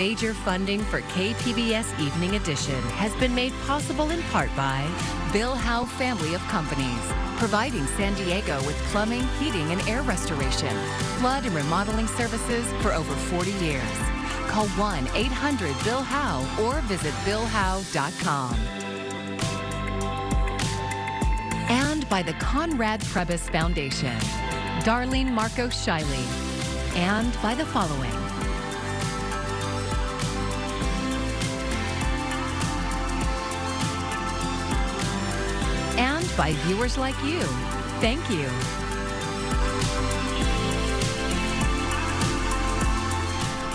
Major funding for KPBS Evening Edition has been made possible in part by Bill Howe Family of Companies, providing San Diego with plumbing, heating, and air restoration, flood and remodeling services for over 40 years. Call 1-800-BILL-HOWE or visit BillHowe.com. And by the Conrad Trebas Foundation, Darlene Marcos Shiley, and by the following. And by viewers like you. Thank you.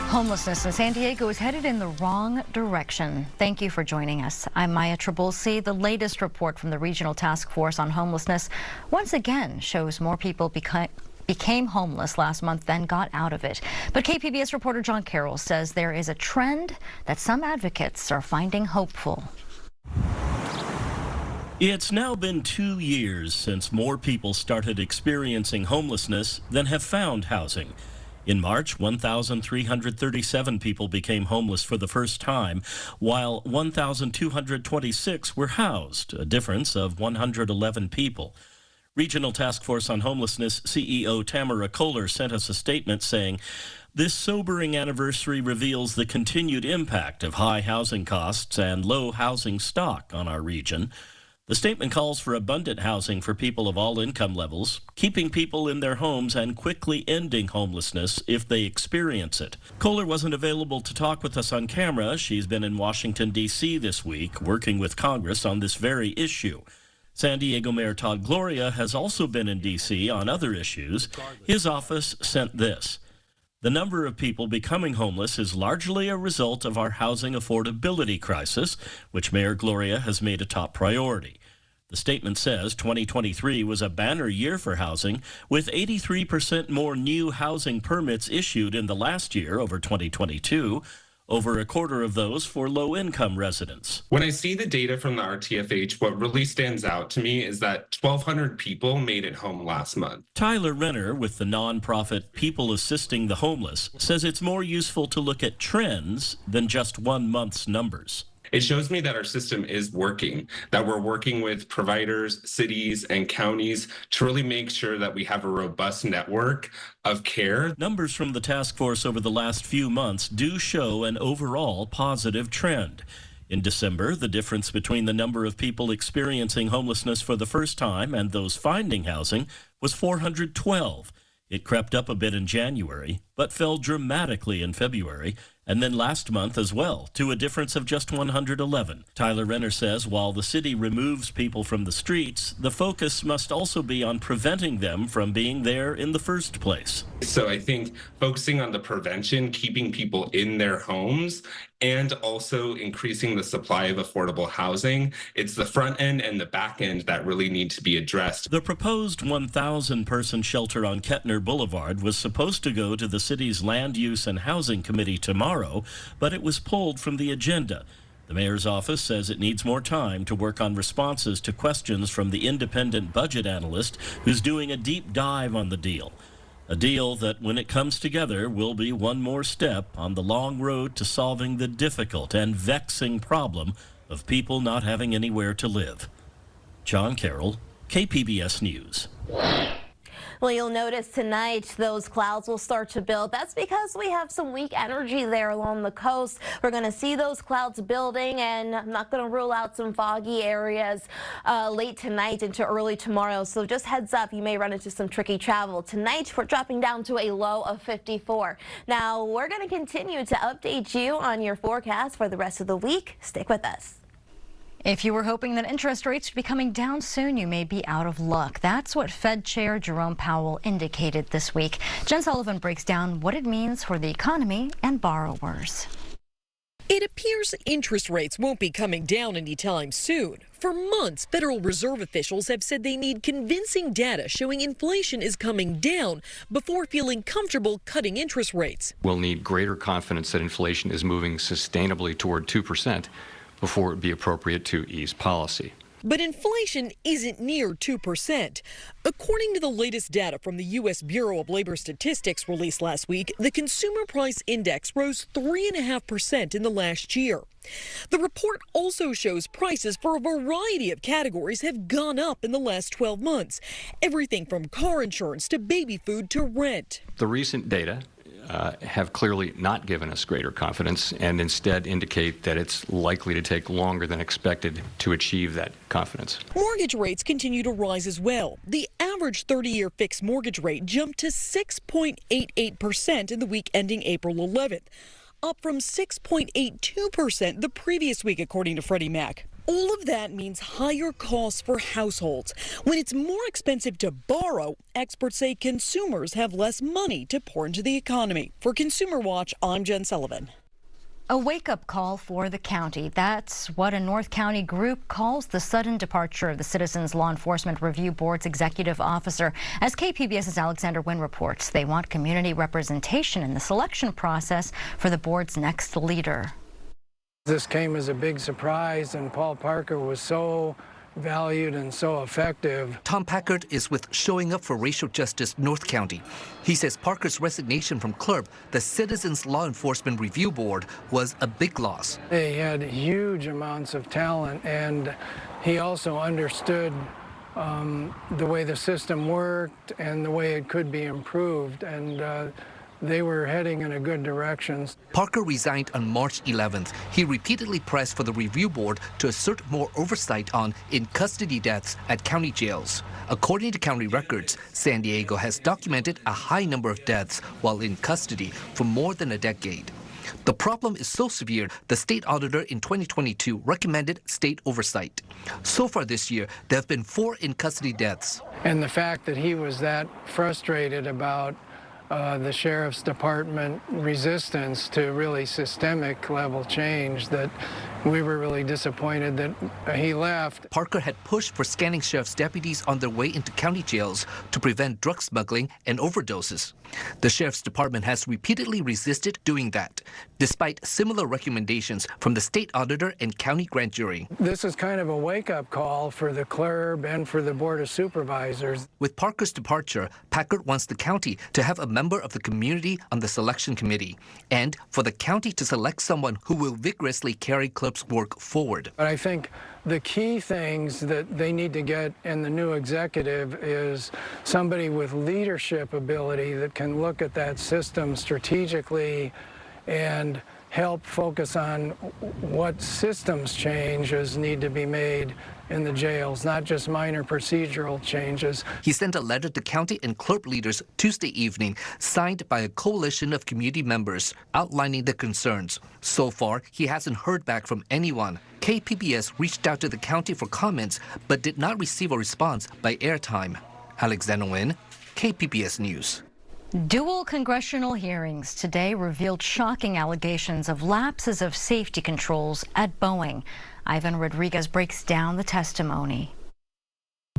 Homelessness in San Diego is headed in the wrong direction. Thank you for joining us. I'm Maya Trabulsi. The latest report from the Regional Task Force on Homelessness once again shows more people became homeless last month than got out of it. But KPBS reporter John Carroll says there is a trend that some advocates are finding hopeful. It's now been 2 years since more people started experiencing homelessness than have found housing. In March, 1,337 people became homeless for the first time, while 1,226 were housed, a difference of 111 people. Regional Task Force on Homelessness CEO Tamara Kohler sent us a statement saying, "This sobering anniversary reveals the continued impact of high housing costs and low housing stock on our region." The statement calls for abundant housing for people of all income levels, keeping people in their homes and quickly ending homelessness if they experience it. Kohler wasn't available to talk with us on camera. She's been in Washington, D.C. this week, working with Congress on this very issue. San Diego Mayor Todd Gloria has also been in D.C. on other issues. His office sent this. The number of people becoming homeless is largely a result of our housing affordability crisis, which Mayor Gloria has made a top priority. The statement says 2023 was a banner year for housing, with 83% more new housing permits issued in the last year over 2022. Over a quarter of those for low-income residents. When I see the data from the RTFH, what really stands out to me is that 1,200 people made it home last month. Tyler Renner with the nonprofit People Assisting the Homeless says it's more useful to look at trends than just 1 month's numbers. It shows me that our system is working, that we're working with providers, cities, and counties to really make sure that we have a robust network of care. Numbers from the task force over the last few months do show an overall positive trend. In December, the difference between the number of people experiencing homelessness for the first time and those finding housing was 412. It crept up a bit in January, but fell dramatically in February, and then last month as well, to a difference of just 111. Tyler Renner says while the city removes people from the streets, the focus must also be on preventing them from being there in the first place. So I think focusing on the prevention, keeping people in their homes, and also increasing the supply of affordable housing, it's the front end and the back end that really need to be addressed. The proposed 1,000-person shelter on Kettner Boulevard was supposed to go to the city's Land Use and Housing Committee tomorrow, but it was pulled from the agenda. The mayor's office says it needs more time to work on responses to questions from the independent budget analyst who's doing a deep dive on the deal. A deal that, when it comes together, will be one more step on the long road to solving the difficult and vexing problem of people not having anywhere to live. John Carroll, KPBS News. Well, you'll notice tonight those clouds will start to build. That's because we have some weak energy there along the coast. We're going to see those clouds building, and I'm not going to rule out some foggy areas late tonight into early tomorrow. So just heads up, you may run into some tricky travel. Tonight, we're dropping down to a low of 54. Now, we're going to continue to update you on your forecast for the rest of the week. Stick with us. If you were hoping that interest rates would be coming down soon, you may be out of luck. That's what Fed Chair Jerome Powell indicated this week. Jen Sullivan breaks down what it means for the economy and borrowers. It appears interest rates won't be coming down anytime soon. For months, Federal Reserve officials have said they need convincing data showing inflation is coming down before feeling comfortable cutting interest rates. We'll need greater confidence that inflation is moving sustainably toward 2%. Before it would be appropriate to ease policy. But inflation isn't near 2%. According to the latest data from the U.S. Bureau of Labor Statistics released last week, the Consumer Price Index rose 3.5% in the last year. The report also shows prices for a variety of categories have gone up in the last 12 months. Everything from car insurance to baby food to rent. The recent data have clearly not given us greater confidence and instead indicate that it's likely to take longer than expected to achieve that confidence. Mortgage rates continue to rise as well. The average 30-year fixed mortgage rate jumped to 6.88% in the week ending April 11th, up from 6.82% the previous week, according to Freddie Mac. All of that means higher costs for households. When it's more expensive to borrow, experts say consumers have less money to pour into the economy. For Consumer Watch, I'm Jen Sullivan. A wake-up call for the county. That's what a North County group calls the sudden departure of the Citizens Law Enforcement Review Board's executive officer. As KPBS's Alexander Wynn reports, they want community representation in the selection process for the board's next leader. This came as a big surprise, and Paul Parker was so valued and so effective. Tom Packard is with Showing Up for Racial Justice North County. He says Parker's resignation from CLRB, the Citizens Law Enforcement Review Board, was a big loss. They had huge amounts of talent, and he also understood the way the system worked and the way it could be improved, and they were heading in a good direction. Parker resigned on March 11th. He repeatedly pressed for the review board to assert more oversight on in-custody deaths at county jails. According to county records, San Diego has documented a high number of deaths while in custody for more than a decade. The problem is so severe, the state auditor in 2022 recommended state oversight. So far this year, there have been 4 in-custody deaths. And the fact that he was that frustrated about the sheriff's department resistance to really systemic level change, that we were really disappointed that he left. Parker had pushed for scanning sheriff's deputies on their way into county jails to prevent drug smuggling and overdoses. The sheriff's department has repeatedly resisted doing that, despite similar recommendations from the state auditor and county grand jury. This is kind of a wake-up call for the CLRB and for the Board of Supervisors. With Parker's departure, Packard wants the county to have a member of the community on the selection committee, and for the county to select someone who will vigorously carry CLRB's work forward. But I think the key things that they need to get in the new executive is somebody with leadership ability that can look at that system strategically and help focus on what systems changes need to be made in the jails, not just minor procedural changes. He sent a letter to county and CLRB leaders Tuesday evening, signed by a coalition of community members, outlining the concerns. So far, he hasn't heard back from anyone. KPBS reached out to the county for comments, but did not receive a response by airtime. Alexander Wynn, KPBS News. Dual congressional hearings today revealed shocking allegations of lapses of safety controls at Boeing. Ivan Rodriguez breaks down the testimony.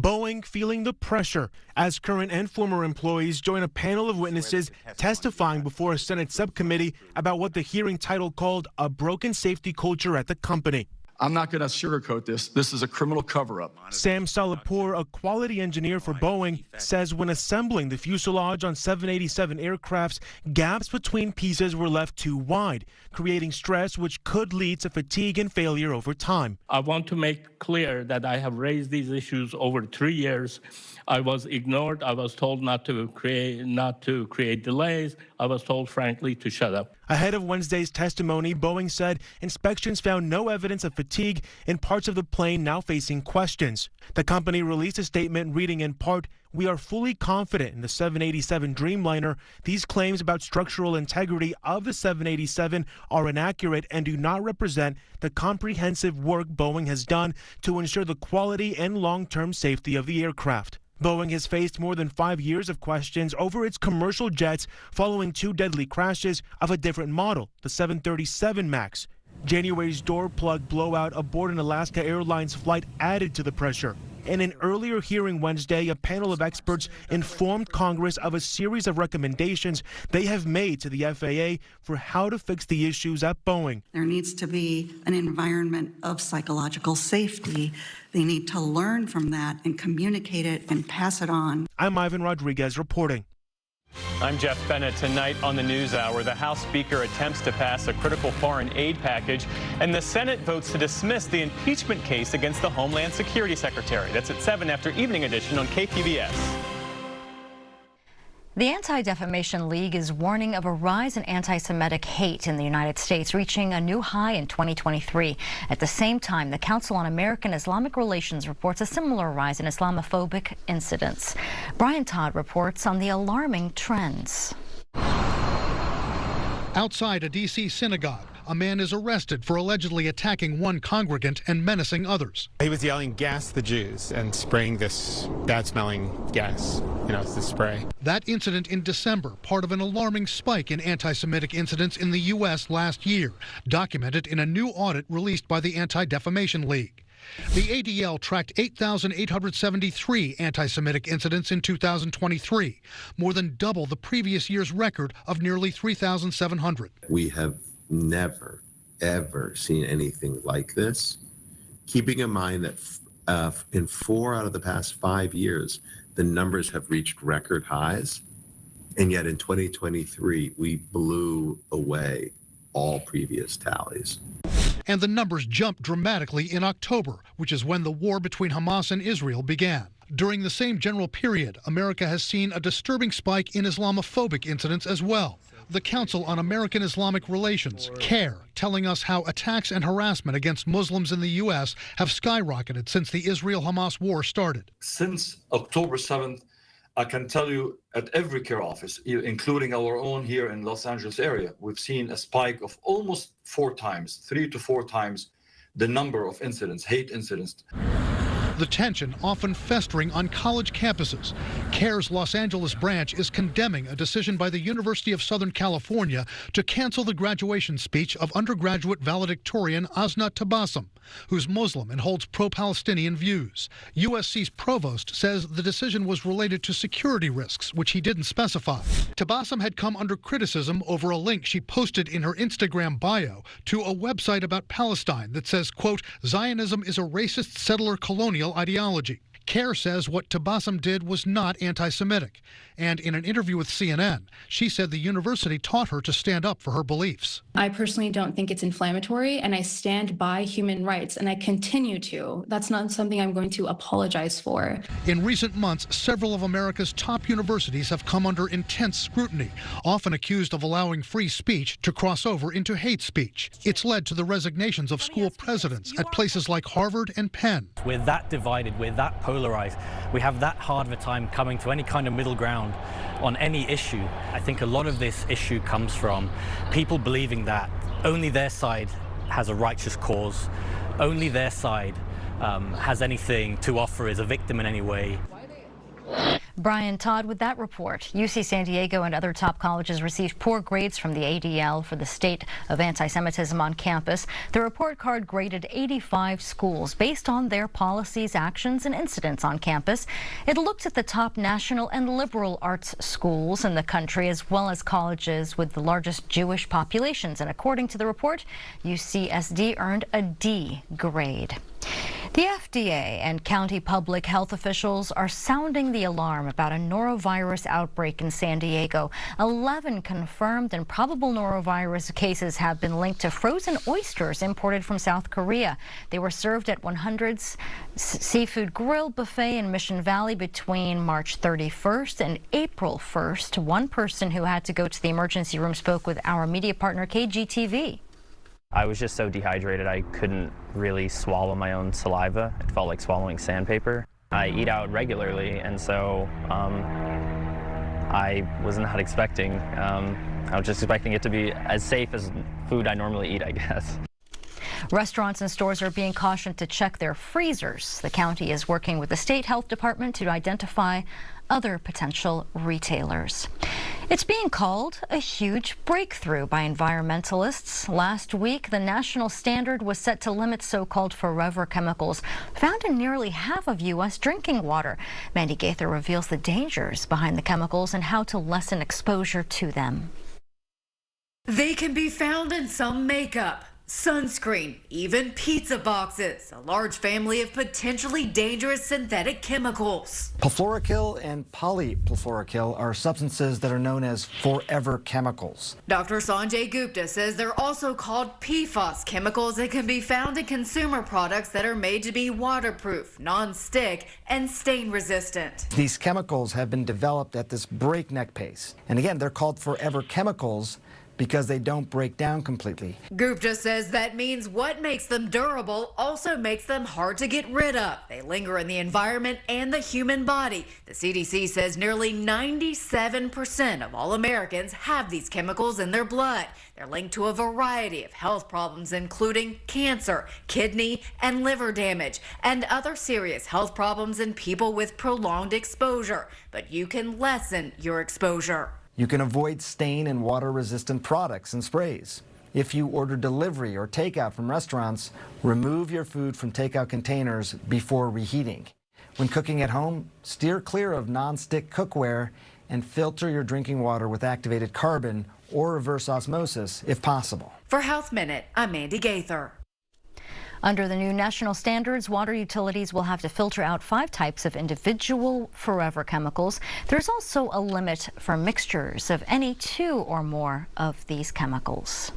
Boeing feeling the pressure as current and former employees join a panel of witnesses testifying before a Senate subcommittee about what the hearing title called a broken safety culture at the company. I'm not going to sugarcoat this. This is a criminal cover-up. Sam Salahpour, a quality engineer for Boeing, says when assembling the fuselage on 787 aircrafts, gaps between pieces were left too wide, creating stress which could lead to fatigue and failure over time. I want to make clear that I have raised these issues over 3 years. I was ignored. I was told not to create delays. I was told, frankly, to shut up. Ahead of Wednesday's testimony, Boeing said inspections found no evidence of fatigue in parts of the plane now facing questions. The company released a statement reading in part, "We are fully confident in the 787 Dreamliner. These claims about structural integrity of the 787 are inaccurate and do not represent the comprehensive work Boeing has done to ensure the quality and long-term safety of the aircraft." Boeing has faced more than 5 years of questions over its commercial jets following 2 deadly crashes of a different model, the 737 MAX. January's door plug blowout aboard an Alaska Airlines flight added to the pressure. In an earlier hearing Wednesday, a panel of experts informed Congress of a series of recommendations they have made to the FAA for how to fix the issues at Boeing. There needs to be an environment of psychological safety. They need to learn from that and communicate it and pass it on. I'm Ivan Rodriguez reporting. I'm Jeff Bennett. Tonight on the NewsHour, the House Speaker attempts to pass a critical foreign aid package, and the Senate votes to dismiss the impeachment case against the Homeland Security Secretary. That's at 7 after Evening Edition on KPBS. The Anti-Defamation League is warning of a rise in anti-Semitic hate in the United States, reaching a new high in 2023. At the same time, the Council on American Islamic Relations reports a similar rise in Islamophobic incidents. Brian Todd reports on the alarming trends. Outside a D.C. synagogue, a man is arrested for allegedly attacking one congregant and menacing others. He was yelling, "Gas the Jews," and spraying this bad-smelling gas. It's the spray. That incident in December, part of an alarming spike in anti-Semitic incidents in the U.S. last year, documented in a new audit released by the Anti-Defamation League. The ADL tracked 8,873 anti-Semitic incidents in 2023, more than double the previous year's record of nearly 3,700. We have never, ever seen anything like this. Keeping in mind that in 4 out of the past 5 years, the numbers have reached record highs. And yet in 2023, we blew away all previous tallies. And the numbers jumped dramatically in October, which is when the war between Hamas and Israel began. During the same general period, America has seen a disturbing spike in Islamophobic incidents as well. The Council on American Islamic Relations, CARE, telling us how attacks and harassment against Muslims in the U.S. have skyrocketed since the Israel-Hamas war started. Since October 7th, I can tell you at every care office, including our own here in Los Angeles area, we've seen a spike of almost 3 to 4 times the number of incidents, hate incidents. The tension often festering on college campuses. CARE's Los Angeles branch is condemning a decision by the University of Southern California to cancel the graduation speech of undergraduate valedictorian Asna Tabassum, who's Muslim and holds pro-Palestinian views. USC's provost says the decision was related to security risks, which he didn't specify. Tabassum had come under criticism over a link she posted in her Instagram bio to a website about Palestine that says, quote, "Zionism is a racist settler colonial ideology." CARE says what Tabassum did was not anti-Semitic. And in an interview with CNN, she said the university taught her to stand up for her beliefs. I personally don't think it's inflammatory, and I stand by human rights, and I continue to. That's not something I'm going to apologize for. In recent months, several of America's top universities have come under intense scrutiny, often accused of allowing free speech to cross over into hate speech. It's led to the resignations of school presidents at places like Harvard and Penn. We're that divided, we're that polarized, we have that hard of a time coming to any kind of middle ground on any issue. I think a lot of this issue comes from people believing that only their side has a righteous cause, only their side has anything to offer as a victim in any way. Brian Todd with that report. UC San Diego and other top colleges received poor grades from the ADL for the state of anti-Semitism on campus. The report card graded 85 schools based on their policies, actions, and incidents on campus. It looked at the top national and liberal arts schools in the country, as well as colleges with the largest Jewish populations. And according to the report, UCSD earned a D grade. The FDA and county public health officials are sounding the alarm about a norovirus outbreak in San Diego. 11 confirmed and probable norovirus cases have been linked to frozen oysters imported from South Korea. They were served at 100's Seafood Grill Buffet in Mission Valley between March 31st and April 1st. One person who had to go to the emergency room spoke with our media partner KGTV. I was just so dehydrated I couldn't really swallow my own saliva. It felt like swallowing sandpaper. I eat out regularly, and so I was not expecting. I was just expecting it to be as safe as food I normally eat, I guess. Restaurants and stores are being cautioned to check their freezers. The county is working with the state health department to identify other potential retailers. It's being called a huge breakthrough by environmentalists. Last week, the national standard was set to limit so-called forever chemicals found in nearly half of U.S. drinking water. Mandy Gaither reveals the dangers behind the chemicals and how to lessen exposure to them. They can be found in some makeup, sunscreen, even pizza boxes, a large family of potentially dangerous synthetic chemicals. Perfluoroalkyl and polyfluoroalkyl are substances that are known as forever chemicals. Dr. Sanjay Gupta says they're also called PFAS chemicals that can be found in consumer products that are made to be waterproof, non-stick, and stain resistant. These chemicals have been developed at this breakneck pace. And again, they're called forever chemicals because they don't break down completely. Gupta says that means what makes them durable also makes them hard to get rid of. They linger in the environment and the human body. The CDC says nearly 97% of all Americans have these chemicals in their blood. They're linked to a variety of health problems, including cancer, kidney and liver damage, and other serious health problems in people with prolonged exposure. But you can lessen your exposure. You can avoid stain and water-resistant products and sprays. If you order delivery or takeout from restaurants, remove your food from takeout containers before reheating. When cooking at home, steer clear of non-stick cookware and filter your drinking water with activated carbon or reverse osmosis if possible. For Health Minute, I'm Mandy Gaither. Under the new national standards, water utilities will have to filter out 5 types of individual forever chemicals. There's also a limit for mixtures of any 2 or more of these chemicals.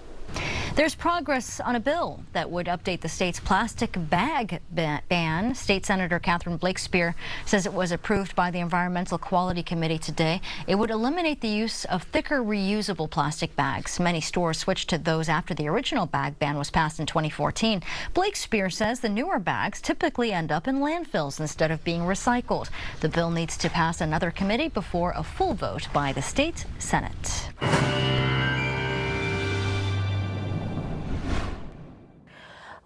There's progress on a bill that would update the state's plastic bag ban. State Senator Catherine Blakespear says it was approved by the Environmental Quality Committee today. It would eliminate the use of thicker reusable plastic bags. Many stores switched to those after the original bag ban was passed in 2014. Blakespear says the newer bags typically end up in landfills instead of being recycled. The bill needs to pass another committee before a full vote by the state Senate.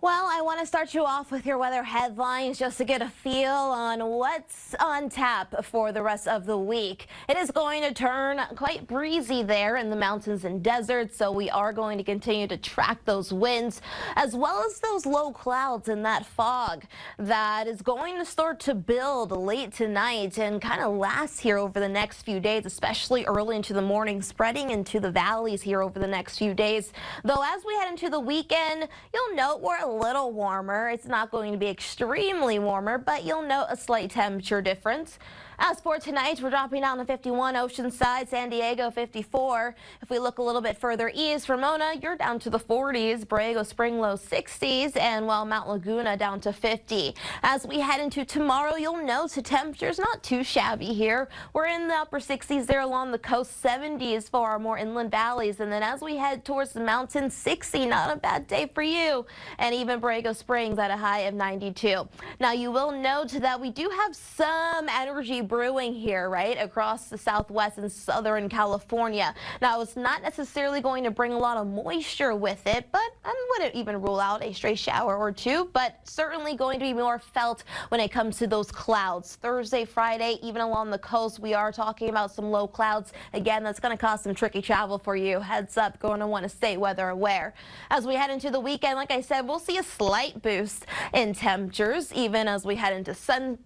Well, I want to start you off with your weather headlines just to get a feel on what's on tap for the rest of the week. It is going to turn quite breezy there in the mountains and deserts, so we are going to continue to track those winds as well as those low clouds and that fog that is going to start to build late tonight and kind of last here over the next few days, especially early into the morning, spreading into the valleys here over the next few days. Though as we head into the weekend, you'll note we're a little warmer. It's not going to be extremely warmer, but you'll note a slight temperature difference. As for tonight, we're dropping down to 51 Oceanside, San Diego 54. If we look a little bit further east, Ramona, you're down to the 40s, Borrego Spring low 60s, and well, Mount Laguna down to 50. As we head into tomorrow, you'll note the temperature's not too shabby here. We're in the upper 60s there along the coast, 70s for our more inland valleys, and then as we head towards the mountains, 60, not a bad day for you. And even Borrego Springs at a high of 92. Now you will note that we do have some energy brewing here, right, across the southwest and southern California. Now, it's not necessarily going to bring a lot of moisture with it, but I wouldn't even rule out a stray shower or two, but certainly going to be more felt when it comes to those clouds. Thursday, Friday, even along the coast, we are talking about some low clouds. Again, that's going to cause some tricky travel for you. Heads up, going to want to stay weather aware. As we head into the weekend, like I said, we'll see a slight boost in temperatures, even as we head into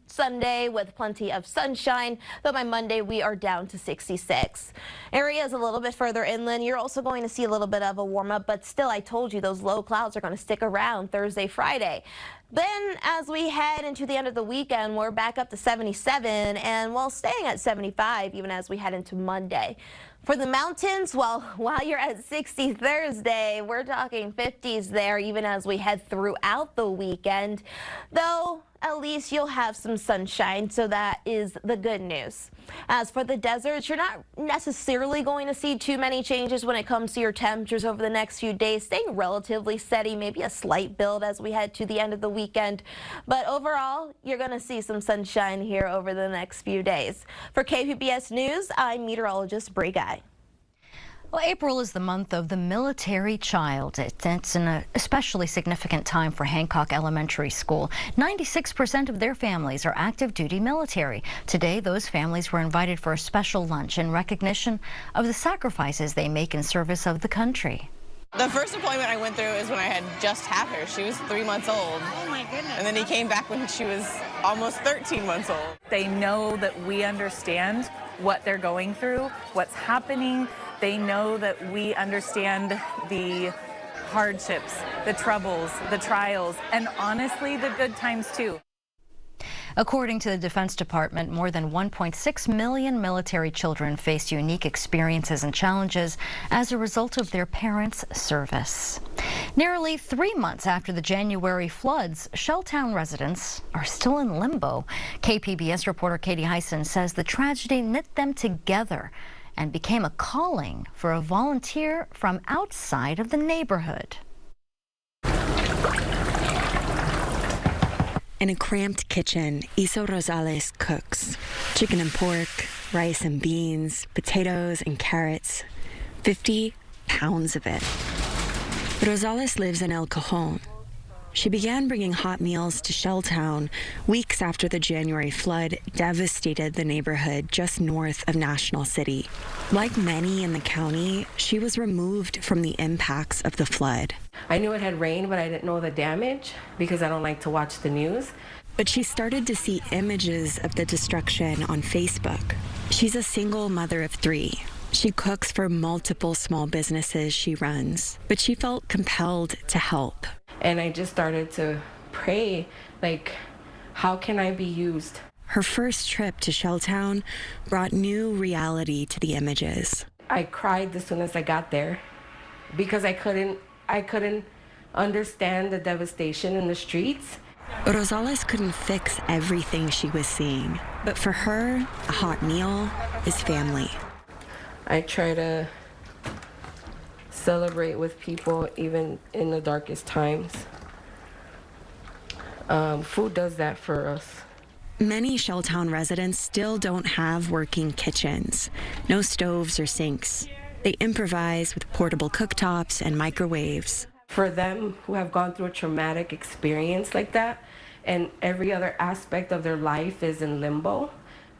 Sunday with plenty of sunshine, though by Monday we are down to 66. Areas a little bit further inland, you're also going to see a little bit of a warm up, but still, I told you those low clouds are going to stick around Thursday, Friday. Then as we head into the end of the weekend, we're back up to 77 and while staying at 75 even as we head into Monday. For the mountains, well, while you're at 60 Thursday, we're talking 50s there even as we head throughout the weekend, though at least you'll have some sunshine, so that is the good news. As for the deserts, you're not necessarily going to see too many changes when it comes to your temperatures over the next few days, staying relatively steady, maybe a slight build as we head to the end of the weekend. But overall, you're going to see some sunshine here over the next few days. For KPBS News, I'm meteorologist Bree Guy. Well, April is the month of the military child. It's an especially significant time for Hancock Elementary School. 96% of their families are active duty military. Today, those families were invited for a special lunch in recognition of the sacrifices they make in service of the country. The first deployment I went through is when I had just had her. She was 3 months old. Oh my goodness. And then he came back when she was almost 13 months old. They know that we understand what they're going through, what's happening. They know that we understand the hardships, the troubles, the trials, and honestly, the good times too. According to the Defense Department, more than 1.6 million military children face unique experiences and challenges as a result of their parents' service. Nearly 3 months after the January floods, Shelltown residents are still in limbo. KPBS reporter Katie Hyson says the tragedy knit them together and became a calling for a volunteer from outside of the neighborhood. In a cramped kitchen, Iso Rosales cooks. Chicken and pork, rice and beans, potatoes and carrots. 50 pounds of it. Rosales lives in El Cajon. She began bringing hot meals to Shelltown weeks after the January flood devastated the neighborhood just north of National City. Like many in the county, she was removed from the impacts of the flood. I knew it had rained, but I didn't know the damage because I don't like to watch the news. But she started to see images of the destruction on Facebook. She's a single mother of 3. She cooks for multiple small businesses she runs, but she felt compelled to help. And I just started to pray, like, how can I be used? Her first trip to Shelltown brought new reality to the images. I cried as soon as I got there because I couldn't understand the devastation in the streets. Rosales couldn't fix everything she was seeing, but for her, a hot meal is family. I try to celebrate with people even in the darkest times. Food does that for us. Many Shelltown residents still don't have working kitchens, no stoves or sinks. They improvise with portable cooktops and microwaves. For them who have gone through a traumatic experience like that, and every other aspect of their life is in limbo,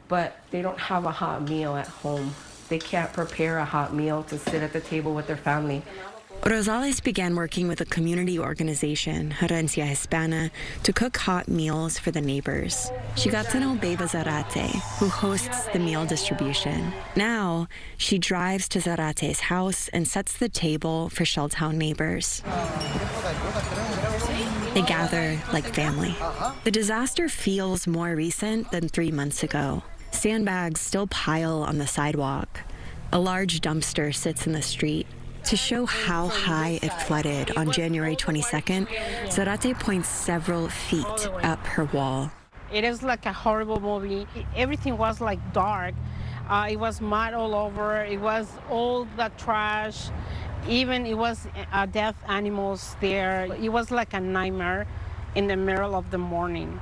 but they don't have a hot meal at home. They can't prepare a hot meal to sit at the table with their family. Rosales began working with a community organization, Herencia Hispana, to cook hot meals for the neighbors. She got to know Beba Zarate, who hosts the meal distribution. Now, she drives to Zarate's house and sets the table for Shelltown neighbors. They gather like family. The disaster feels more recent than 3 months ago. Sandbags still pile on the sidewalk. A large dumpster sits in the street. To show how high it flooded on January 22nd, Zarate points several feet up her wall. It is like a horrible movie. Everything was like dark. It was mud all over. It was all the trash. Even it was dead animals there. It was like a nightmare in the middle of the morning.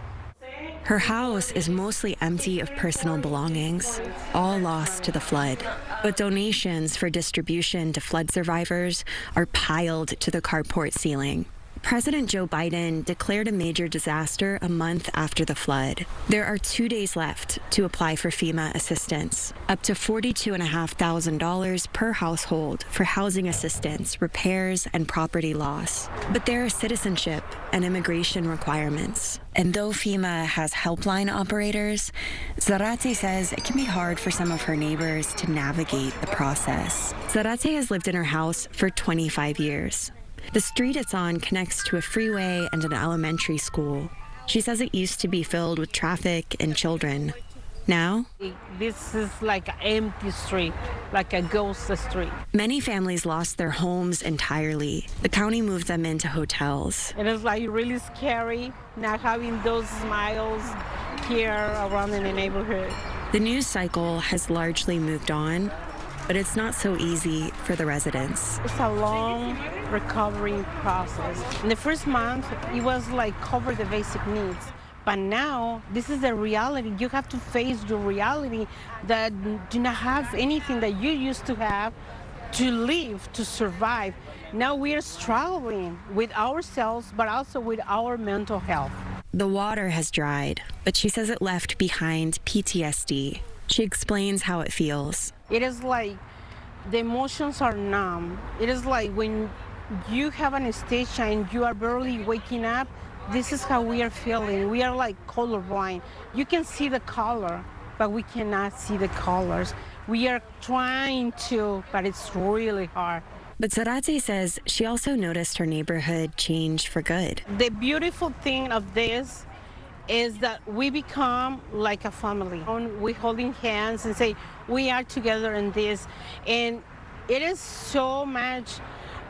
Her house is mostly empty of personal belongings, all lost to the flood. But donations for distribution to flood survivors are piled to the carport ceiling. President Joe Biden declared a major disaster a month after the flood. There are 2 days left to apply for FEMA assistance, up to $42,500 per household for housing assistance, repairs, and property loss. But there are citizenship and immigration requirements. And though FEMA has helpline operators, Zarate says it can be hard for some of her neighbors to navigate the process. Zarate has lived in her house for 25 years. The street it's on connects to a freeway and an elementary school. She says it used to be filled with traffic and children. Now, this is like an empty street, like a ghost street. Many families lost their homes entirely. The county moved them into hotels. It is like really scary not having those smiles here around in the neighborhood. The news cycle has largely moved on, but it's not so easy for the residents. It's a long recovery process. In the first month, it was like cover the basic needs. But now, this is the reality. You have to face the reality that do not have anything that you used to have to live, to survive. Now we are struggling with ourselves, but also with our mental health. The water has dried, but she says it left behind PTSD. She explains how it feels. It is like the emotions are numb. It is like when you have anesthesia and you are barely waking up, this is how we are feeling. We are like colorblind. You can see the color, but we cannot see the colors. We are trying to, but it's really hard. But Zarate says she also noticed her neighborhood change for good. The beautiful thing of this is that we become like a family. We holding hands and say, we are together in this. And it is so much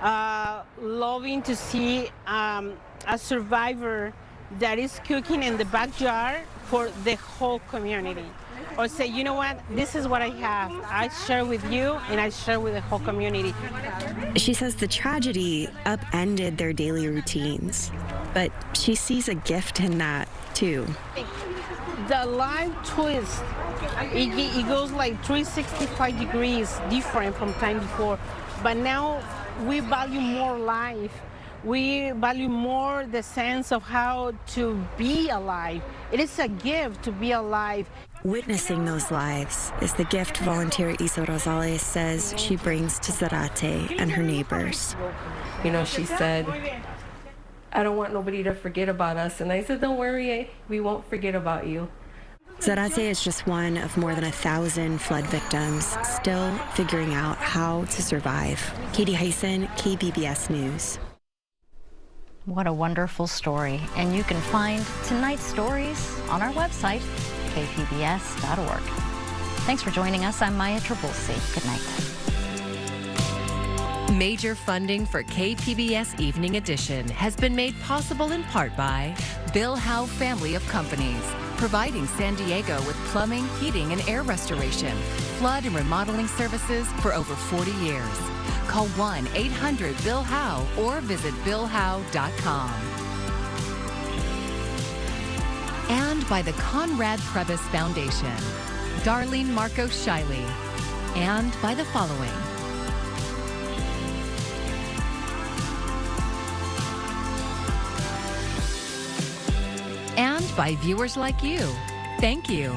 loving to see a survivor that is cooking in the backyard for the whole community. Or say, you know what, this is what I have. I share with you and I share with the whole community. She says the tragedy upended their daily routines, but she sees a gift in that too. The life twist, it goes like 365 degrees different from time before, but now we value more life. We value more the sense of how to be alive. It is a gift to be alive. Witnessing those lives is the gift volunteer Isa Rosales says she brings to Zarate and her neighbors. You know, she said, I don't want nobody to forget about us. And I said, don't worry, we won't forget about you. Zarate is just one of more than 1,000 flood victims still figuring out how to survive. Katie Hyson, KPBS News. What a wonderful story. And you can find tonight's stories on our website, kpbs.org. Thanks for joining us. I'm Maya Trabulsi. Good night. Major funding for KPBS Evening Edition has been made possible in part by Bill Howe Family of Companies, providing San Diego with plumbing, heating, and air restoration, flood and remodeling services for over 40 years. Call 1-800-BILL-HOWE or visit BillHowe.com. And by the Conrad Prebys Foundation, Darlene Marcos Shiley, and by the following. And by viewers like you. Thank you.